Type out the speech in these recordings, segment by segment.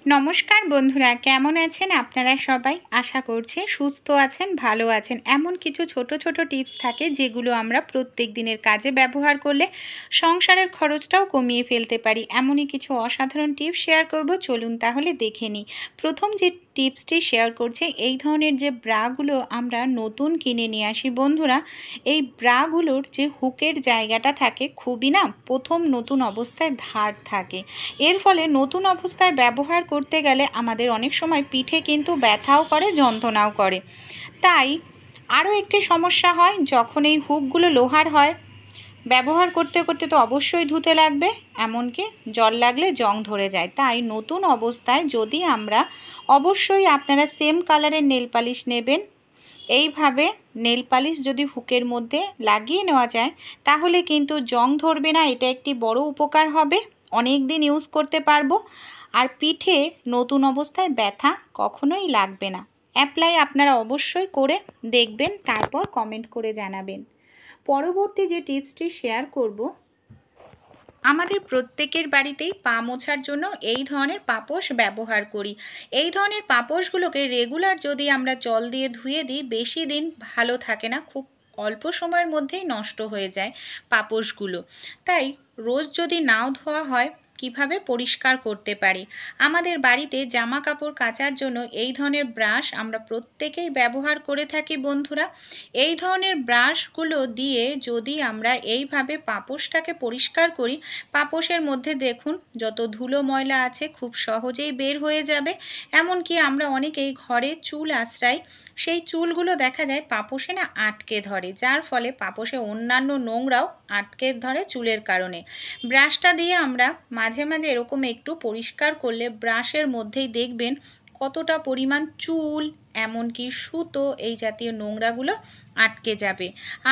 নমস্কার বন্ধুরা, কেমন আছেন আপনারা সবাই? আশা করছি সুস্থ আছেন, ভালো আছেন। এমন কিছু ছোট ছোট টিপস থাকে যেগুলো আমরা প্রত্যেক দিনের কাজে ব্যবহার করলে সংসারের খরচটাও কমিয়ে ফেলতে পারি। এমনই কিছু অসাধারণ টিপস শেয়ার করব, চলুন তাহলে দেখে নিই। প্রথম যে টিপসটি শেয়ার করছি, এই ধরনের যে ব্রাগুলো আমরা নতুন কিনে নিয়ে আসি বন্ধুরা, এই ব্রাগুলোর যে হুকের জায়গাটা থাকে খুবই প্রথম নতুন অবস্থায় ধার থাকে। এর ফলে নতুন অবস্থায় ব্যবহার করতে গেলে আমাদের অনেক সময় পিঠে কিন্তু ব্যথাও করে, যন্ত্রণাও করে। তাই আরও একটি সমস্যা হয়, যখন এই হুকগুলো লোহার হয়, ব্যবহার করতে করতে তো অবশ্যই ধুতে লাগবে, এমনকি জল লাগলে জং ধরে যায়। তাই নতুন অবস্থায় যদি আমরা, অবশ্যই আপনারা সেম কালারের নেল পালিশ নেবেন। এইভাবে নেল পালিশ যদি হুকের মধ্যে লাগিয়ে নেওয়া যায় তাহলে কিন্তু জং ধরবে না। এটা একটি বড় উপকার হবে, অনেক দিন ইউজ করতে পারবো। আর পিঠে নতুন অবস্থায় ব্যথা কখনোই লাগবে না। অ্যাপ্লাই আপনারা অবশ্যই করে দেখবেন, তারপর কমেন্ট করে জানাবেন। পরবর্তী যে টিপসটি শেয়ার করব, আমাদের প্রত্যেকের বাড়িতেই পা মোছার জন্য এই ধরনের পাপোশ ব্যবহার করি। এই ধরনের পাপোশগুলোকে রেগুলার যদি আমরা জল দিয়ে ধুয়ে দিই, বেশি দিন ভালো থাকে না, খুব অল্প সময়ের মধ্যেই নষ্ট হয়ে যায় পাপোশগুলো। তাই রোজ যদি নাও ধোয়া হয়, কিভাবে পরিষ্কার করতে পারি? আমাদের বাড়িতে জামা কাপড় কাচার জন্য এই ধরনের ব্রাশ আমরা প্রত্যেকেই ব্যবহার করে থাকি বন্ধুরা। এই ধরনের ব্রাশগুলো দিয়ে যদি আমরা এইভাবে পাপোশটাকে পরিষ্কার করি, পাপোশের মধ্যে দেখুন যত ধুলো ময়লা আছে খুব সহজেই বের হয়ে যাবে। এমনকি আমরা অনেকেই ঘরে চুল আঁচড়াই, সেই চুলগুলো দেখা যায় পাপোশে আটকে ধরে, যার ফলে পাপোশে অন্যান্য নোংরাও আটকে ধরে চুলের কারণে। ব্রাশটা দিয়ে আমরা মাঝে মাঝে এরকম একটু পরিষ্কার করলে ব্রাশের মধ্যেই দেখবেন কতটা পরিমাণ চুল, এমনকি সুতো, এই জাতীয় নোংরাগুলো আটকে যাবে।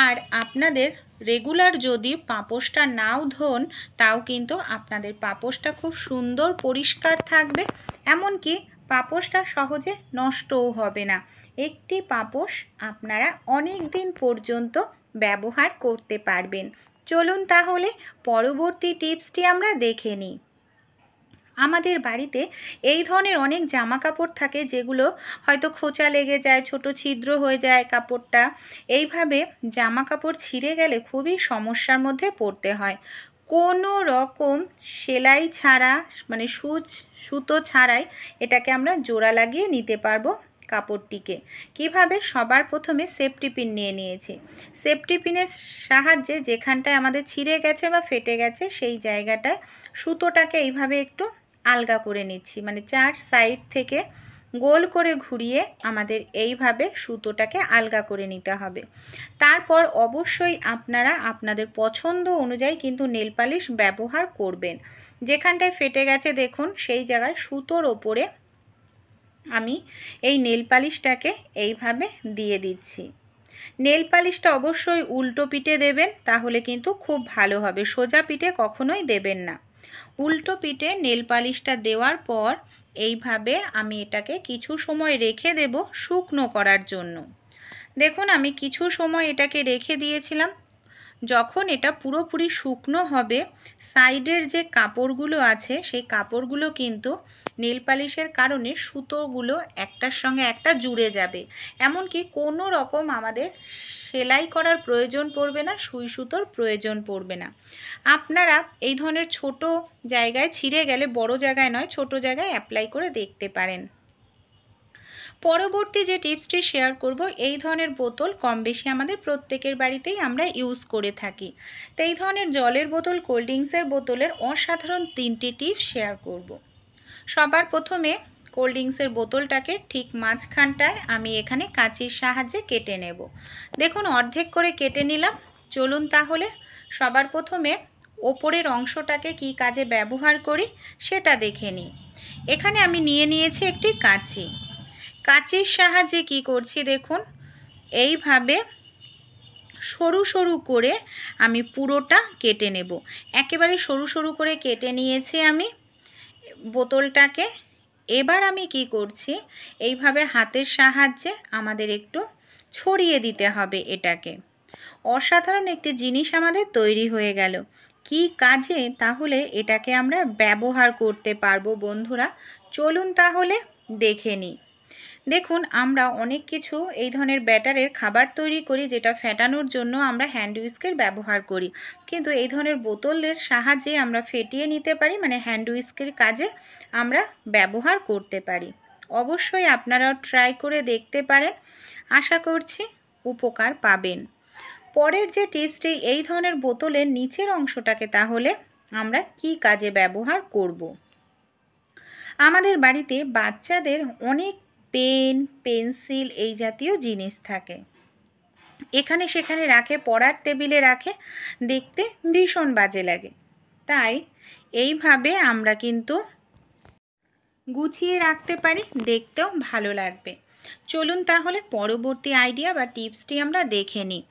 আর আপনাদের রেগুলার যদি পাপোশটা নাও ধোন, তাও কিন্তু আপনাদের পাপোশটা খুব সুন্দর পরিষ্কার থাকবে, এমনকি পাপোশটা সহজে নষ্টও হবে না। একটি পাপোশ আপনারা অনেক দিন পর্যন্ত ব্যবহার করতে পারবেন। চলুন তাহলে পরবর্তী টিপসটি আমরা দেখে নিই। আমাদের বাড়িতে এই ধরনের অনেক জামা কাপড় থাকে যেগুলো হয়তো খোঁচা লেগে যায়, ছোট ছিদ্র হয়ে যায় কাপড়টা। এইভাবে জামা কাপড় ছিঁড়ে গেলে খুবই সমস্যার মধ্যে পড়তে হয়। কোনো রকম সেলাই ছাড়া, মানে সুতো ছাড়াই এটাকে আমরা জোড়া লাগিয়ে নিতে পারবো কাপড়টিকে। কিভাবে? সবার প্রথমে সেফটি পিন নিয়ে নিয়েছি। সেফটি পিনের সাহায্যে যেখানটায় আমাদের ছিঁড়ে গেছে বা ফেটে গেছে সেই জায়গাটায় সুতোটাকে এইভাবে একটু আলগা করে নিচ্ছি, মানে চার সাইড থেকে গোল করে ঘুরিয়ে আমাদের এইভাবে সুতোটাকে আলগা করে নিতে হবে। তারপর অবশ্যই আপনারা আপনাদের পছন্দ অনুযায়ী কিন্তু নেল পালিশ ব্যবহার করবেন। যেখানটায় ফেটে গেছে দেখুন, সেই জায়গায় সুতোর ওপরে আমি এই নেল পালিশটাকে এইভাবে দিয়ে দিচ্ছি। নেল পালিশটা অবশ্যই উল্টো পিঠে দেবেন, তাহলে কিন্তু খুব ভালো হবে। সোজা পিঠে কখনোই দেবেন না। উল্টো পিঠে নেল পালিশটা দেওয়ার পর এইভাবে আমি এটাকে কিছু সময় রেখে দেব শুকনো করার জন্য। দেখুন আমি কিছু সময় এটাকে রেখে দিয়েছিলাম। যখন এটা পুরোপুরি শুকনো হবে, সাইডের যে কাপড়গুলো আছে সেই কাপড়গুলো কিন্তু নেল পালিশের কারণে সুতোগুলো একটার সঙ্গে একটা জুড়ে যাবে। এমনকি কোনো রকম আমাদের সেলাই করার প্রয়োজন পড়বে না, সুই সুতোর প্রয়োজন পড়বে না। আপনারা এই ধরনের ছোট জায়গায় ছিঁড়ে গেলে, বড় জায়গায় নয় ছোট জায়গায় অ্যাপ্লাই করে দেখতে পারেন। পরবর্তী যে টিপসটি শেয়ার করব, এই ধরনের বোতল কম বেশি আমাদের প্রত্যেকের বাড়িতেই আমরা ইউজ করে থাকি। তো এই ধরনের জলের বোতল, কোল্ড ড্রিঙ্কসের বোতলের অসাধারণ 3টি টিপস শেয়ার করব। সবার প্রথমে কোল্ড ড্রিঙ্কসের বোতলটাকে ঠিক মাঝখানটায় আমি এখানে কাঁচির সাহায্যে কেটে নেব। দেখুন অর্ধেক করে কেটে নিলাম। চলুন তাহলে সবার প্রথমে ওপরের অংশটাকে কি কাজে ব্যবহার করি সেটা দেখে নিই। এখানে আমি নিয়ে নিয়েছি একটি কাঁচি। কাঁচির সাহায্যে কি করছি দেখুন, এইভাবে সরু সরু করে আমি পুরোটা কেটে নেব। একেবারে সরু সরু করে কেটে নিয়েছি আমি বোতলটাকে। এবার আমি কি করছি, এইভাবে হাতের সাহায্যে আমাদের একটু ছড়িয়ে দিতে হবে এটাকে। অসাধারণ একটি জিনিস আমাদের তৈরি হয়ে গেল। কি কাজে তাহলে এটাকে আমরা ব্যবহার করতে পারবো বন্ধুরা, চলুন তাহলে দেখে নিই। দেখুন, আমরা অনেক কিছু এই ধরনের ব্যাটারের খাবার তৈরি করি যেটা ফেটানোর জন্য আমরা হ্যান্ড উইস্কের ব্যবহার করি, কিন্তু এই ধরনের বোতলের সাহায্যে আমরা ফেটিয়ে নিতে পারি, মানে হ্যান্ড উইস্কের কাজে আমরা ব্যবহার করতে পারি। অবশ্যই আপনারাও ট্রাই করে দেখতে পারেন, আশা করছি উপকার পাবেন। পরের যে টিপসটি, এই ধরনের বোতলের নিচের অংশটাকে তাহলে আমরা কি কাজে ব্যবহার করব। আমাদের বাড়িতে বাচ্চাদের অনেক পেন, পেন্সিল এই জাতীয় জিনিস থাকে, এখানে সেখানে রাখে, পড়ার টেবিলে রাখে, দেখতে ভীষণ বাজে লাগে। তাই এইভাবে আমরা কিন্তু গুছিয়ে রাখতে পারি, দেখতেও ভালো লাগবে। চলুন তাহলে পরবর্তী আইডিয়া বা টিপসটি আমরা দেখে নিই।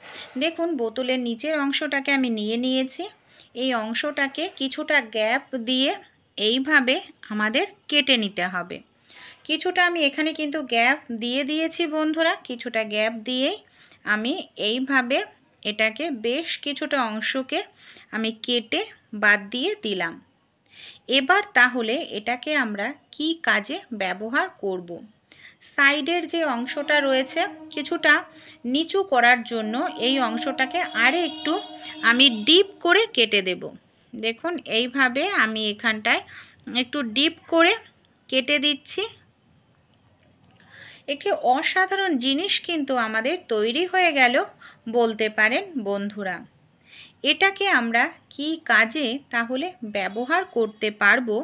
দেখুন, বোতলের নিচের অংশটাকে আমি নিয়ে নিয়েছি। এই অংশটাকে কিছুটা গ্যাপ দিয়ে এইভাবে আমাদের কেটে নিতে হবে। কিছুটা আমি এখানে কিন্তু গ্যাপ দিয়ে দিয়েছি বন্ধুরা, কিছুটা গ্যাপ দিয়েই আমি এইভাবে এটাকে বেশ কিছুটা অংশকে আমি কেটে বাদ দিয়ে দিলাম। এবার তাহলে এটাকে আমরা কি কাজে ব্যবহার করব। সাইডের যে অংশটা রয়েছে কিছুটা নিচু করার জন্য এই অংশটাকে আরে একটু আমি ডিপ করে কেটে দেব। দেখুন, এইভাবে আমি এখানটায় একটু ডিপ করে কেটে দিচ্ছি। একটি অসাধারণ জিনিস কিন্তু আমাদের তৈরি হয়ে গেল বলতে পারেন বন্ধুরা। এটাকে আমরা কি কাজে তাহলে ব্যবহার করতে পারবো,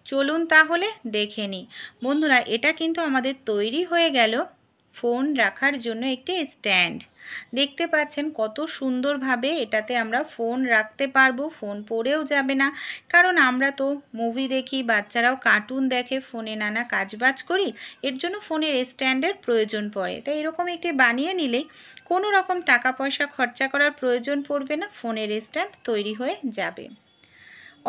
চলুন তাহলে দেখে নিই বন্ধুরা। এটা কিন্তু আমাদের তৈরি হয়ে গেল ফোন রাখার জন্য একটি স্ট্যান্ড। দেখতে পাচ্ছেন কত সুন্দরভাবে এটাতে আমরা ফোন রাখতে পারবো, ফোন পড়েও যাবে না। কারণ আমরা তো মুভি দেখি, বাচ্চারাও কার্টুন দেখে, ফোনে নানা কাজবাজ করি, এর জন্য ফোনের স্ট্যান্ডের প্রয়োজন পড়ে। তাই এরকম একটি বানিয়ে নিলেই কোনো রকম টাকা পয়সা খরচা করার প্রয়োজন পড়বে না, ফোনের স্ট্যান্ড তৈরি হয়ে যাবে।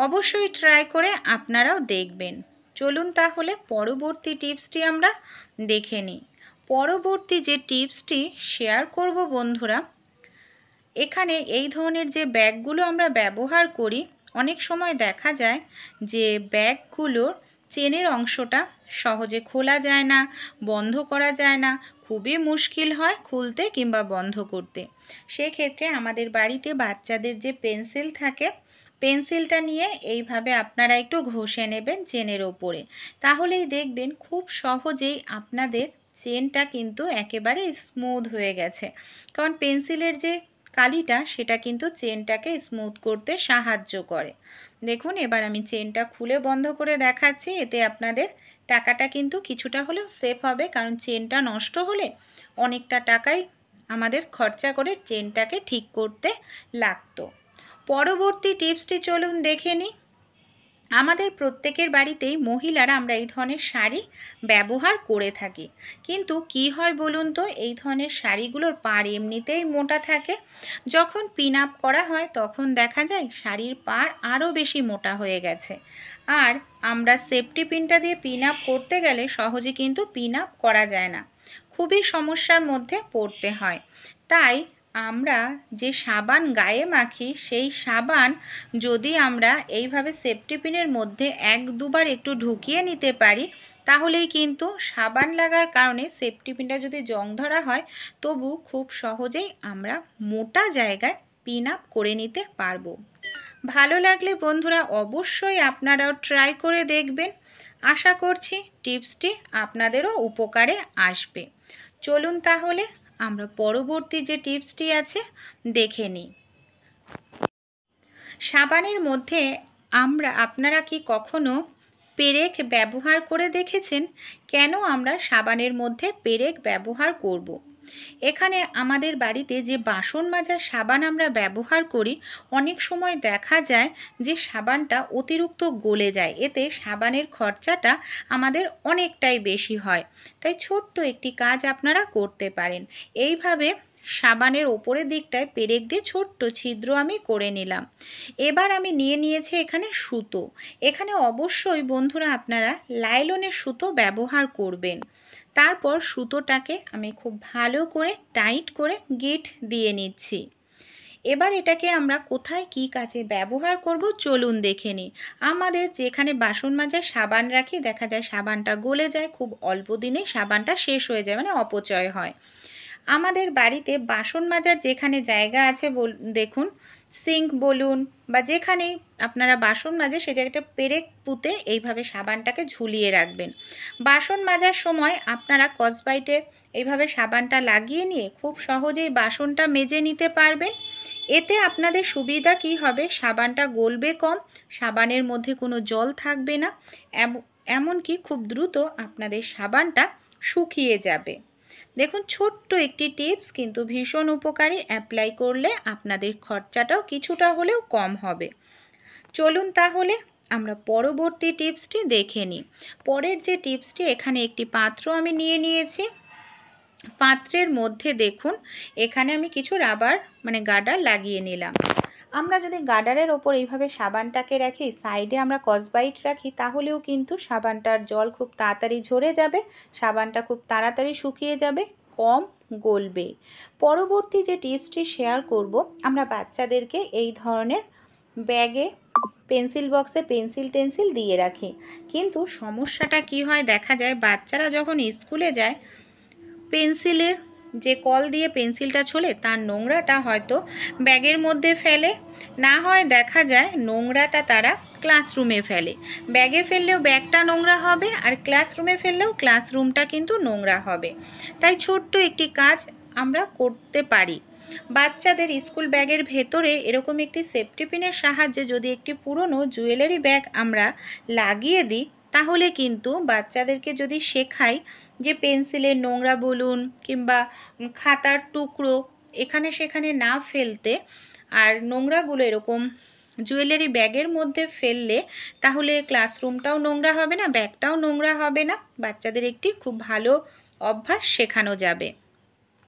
অবশ্যই ট্রাই করে আপনারাও দেখবেন। চলুন তাহলে পরবর্তী টিপসটি আমরা দেখে নিই। পরবর্তী যে টিপসটি শেয়ার করব বন্ধুরা, এখানে এই ধরনের যে ব্যাগগুলো আমরা ব্যবহার করি, অনেক সময় দেখা যায় যে ব্যাগগুলোর চেনের অংশটা সহজে খোলা যায় না, বন্ধ করা যায় না, খুবই মুশকিল হয় খুলতে কিংবা বন্ধ করতে। সেক্ষেত্রে আমাদের বাড়িতে বাচ্চাদের যে পেন্সিল থাকে, পেন্সিলটা নিয়ে এইভাবে আপনারা একটু ঘষে নেবেন চেনের ওপরে, তাহলেই দেখবেন খুব সহজেই আপনাদের চেনটা কিন্তু একেবারে স্মুথ হয়ে গেছে। কারণ পেন্সিলের যে কালিটা সেটা কিন্তু চেনটাকে স্মুথ করতে সাহায্য করে। দেখুন, এবার আমি চেনটা খুলে বন্ধ করে দেখাচ্ছি, এতে আপনাদের টাকাটা কিন্তু কিছুটা হলেও সেভ হবে। কারণ চেনটা নষ্ট হলে অনেকটা টাকাই আমাদের খরচা করে চেনটাকে ঠিক করতে লাগতো। পরবর্তী টিপসটি চলুন দেখে নিই। আমাদের প্রত্যেকের বাড়িতেই মহিলারা আমরা এই ধরনের শাড়ি ব্যবহার করে থাকি, কিন্তু কি হয় বলুন তো, এই ধরনের শাড়িগুলোর পাড় এমনিতেই মোটা থাকে, যখন পিন আপ করা হয় তখন দেখা যায় শাড়ির পাড় আরও বেশি মোটা হয়ে গেছে। আর আমরা সেফটি পিনটা দিয়ে পিন আপ করতে গেলে সহজে কিন্তু পিন আপ করা যায় না, খুবই সমস্যার মধ্যে পড়তে হয়। তাই আমরা যে সাবান গায়ে মাখি, সেই সাবান যদি আমরা এইভাবে সেফটি পিনের মধ্যে এক দুবার একটু ঢুকিয়ে নিতে পারি, তাহলেই কিন্তু সাবান লাগার কারণে সেফটি পিনটা যদি জং ধরা হয় তবু খুব সহজেই আমরা মোটা জায়গায় পিন আপ করে নিতে পারবো। ভালো লাগলে বন্ধুরা অবশ্যই আপনারাও ট্রাই করে দেখবেন, আশা করছি টিপসটি আপনাদেরও উপকারে আসবে। চলুন তাহলে আমরা পরবর্তী যে টিপসটি আছে দেখে নিই। সাবানের মধ্যে আপনারা কি কখনো পেরেক ব্যবহার করে দেখেছেন? কেন আমরা সাবানের মধ্যে পেরেক ব্যবহার করব? এখানে আমাদের বাড়িতে যে বাসন মাজার সাবান আমরা ব্যবহার করি, অনেক সময় দেখা যায় যে সাবানটা অতিরিক্ত গলে যায়, এতে সাবানের খরচাটা আমাদের অনেকটাই বেশি হয়। তাই ছোট্ট একটি কাজ আপনারা করতে পারেন। এইভাবে সাবানের ওপরের দিকটায় পেরেক দিয়ে ছোট্ট ছিদ্র আমি করে নিলাম। এবার আমি নিয়ে নিয়েছি এখানে সুতো। এখানে অবশ্যই বন্ধুরা আপনারা লাইলনের সুতো ব্যবহার করবেন। তারপর সুতোটাকে আমি খুব ভালো করে টাইট করে গিঁট দিয়ে নিচ্ছি। এবার এটাকে আমরা কোথায় কী কাজে ব্যবহার করব চলুন দেখে নিই। আমাদের যেখানে বাসন মাজার সাবান রাখি, দেখা যায় সাবানটা গলে যায়, খুব অল্প দিনে সাবানটা শেষ হয়ে যায়, মানে অপচয় হয়। আমাদের বাড়িতে বাসন মাজার যেখানে জায়গা আছে দেখুন, সিঙ্ক বলুন বা যেখানেই আপনারা বাসন মাজে সে জায়গাটা পেরেক পুঁতে এইভাবে সাবানটাকে ঝুলিয়ে রাখবেন। বাসন মাজার সময় আপনারা স্কচব্রাইটে এইভাবে সাবানটা লাগিয়ে নিয়ে খুব সহজেই বাসনটা মেজে নিতে পারবেন। এতে আপনাদের সুবিধা কি হবে, সাবানটা গলবে কম, সাবানের মধ্যে কোনো জল থাকবে না, এমনকি খুব দ্রুত আপনাদের সাবানটা শুকিয়ে যাবে। দেখুন, ছোট্ট একটি টিপস কিন্তু ভীষণ উপকারী, অ্যাপ্লাই করলে আপনাদের খরচাটাও কিছুটা হলেও কম হবে। চলুন তাহলে আমরা পরবর্তী টিপসটি দেখে নিই। পরের যে টিপসটি, এখানে একটি পাত্র আমি নিয়ে নিয়েছি। পাত্রের মধ্যে দেখুন এখানে আমি কিছু রাবার মানে গার্ডার লাগিয়ে নিলাম। আমরা যদি গার্ডারের ওপর এইভাবে সাবানটাকে রাখি, সাইডে আমরা স্কচব্রাইট রাখি, তাহলেও কিন্তু সাবানটার জল খুব তাড়াতাড়ি ঝরে যাবে, সাবানটা খুব তাড়াতাড়ি শুকিয়ে যাবে, কম গলবে। পরবর্তী যে টিপসটি শেয়ার করব, আমরা বাচ্চাদেরকে এই ধরনের ব্যাগে পেন্সিল বক্সে পেন্সিল দিয়ে রাখি, কিন্তু সমস্যাটা কি হয়, দেখা যায় বাচ্চারা যখন স্কুলে যায় পেন্সিলের যে কল দিয়ে পেন্সিলটা ছোলে তার নোংরাটা হয়তো ব্যাগের মধ্যে ফেলে, না হয় দেখা যায় নোংরাটা তারা ক্লাসরুমে ফেলে। ব্যাগে ফেললেও ব্যাগটা নোংরা হবে, আর ক্লাসরুমে ফেললেও ক্লাসরুমটা কিন্তু নোংরা হবে। তাই ছোট্ট একটি কাজ আমরা করতে পারি, বাচ্চাদের স্কুল ব্যাগের ভেতরে এরকম একটি সেফটি পিনের সাহায্যে যদি একটি পুরনো জুয়েলারি ব্যাগ আমরা লাগিয়ে দিই, তাহলে কিন্তু বাচ্চাদেরকে যদি শেখাই যে পেন্সিলের নোংরা বলুন কিংবা খাতার টুকরো এখানে সেখানে না ফেলতে, আর নোংরাগুলো এরকম জুয়েলারি ব্যাগের মধ্যে ফেললে তাহলে ক্লাসরুমটাও নোংরা হবে না, ব্যাগটাও নোংরা হবে না, বাচ্চাদের একটি খুব ভালো অভ্যাস শেখানো যাবে।